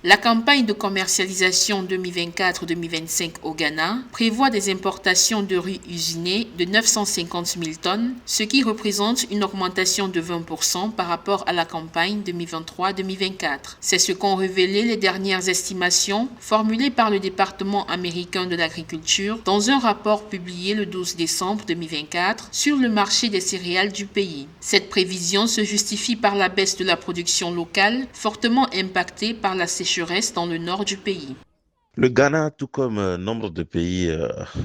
La campagne de commercialisation 2024-2025 au Ghana prévoit des importations de riz usiné de 950 000 tonnes, ce qui représente une augmentation de 20% par rapport à la campagne 2023-2024. C'est ce qu'ont révélé les dernières estimations formulées par le département américain de l'agriculture dans un rapport publié le 12 décembre 2024 sur le marché des céréales du pays. Cette prévision se justifie par la baisse de la production locale, fortement impactée par la sécheresse dans le nord du pays. Le Ghana, tout comme nombre de pays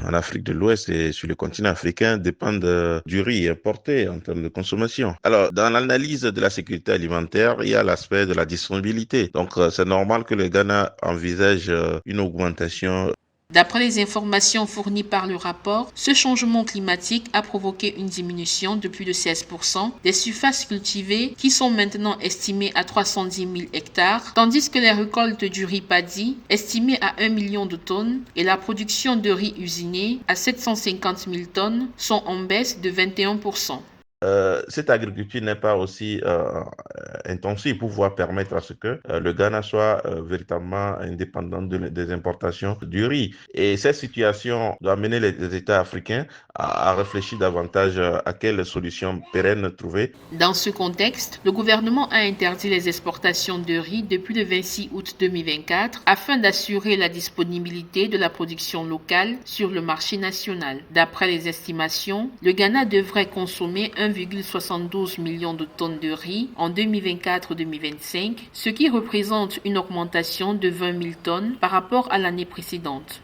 en Afrique de l'Ouest et sur le continent africain, dépendent du riz importé en termes de consommation. Alors, dans l'analyse de la sécurité alimentaire, il y a l'aspect de la disponibilité. Donc, c'est normal que le Ghana envisage une augmentation. D'après les informations fournies par le rapport, ce changement climatique a provoqué une diminution de plus de 16% des surfaces cultivées qui sont maintenant estimées à 310 000 hectares, tandis que les récoltes du riz paddy, estimées à 1 million de tonnes, et la production de riz usiné à 750 000 tonnes sont en baisse de 21%. Cette agriculture n'est pas aussi intensive pour pouvoir permettre à ce que le Ghana soit véritablement indépendant des importations du riz. Et cette situation doit amener les États africains à réfléchir davantage à quelles solutions pérennes trouver. Dans ce contexte, le gouvernement a interdit les exportations de riz depuis le 26 août 2024 afin d'assurer la disponibilité de la production locale sur le marché national. D'après les estimations, le Ghana devrait consommer 1,72 million de tonnes de riz en 2024-2025, ce qui représente une augmentation de 20 000 tonnes par rapport à l'année précédente.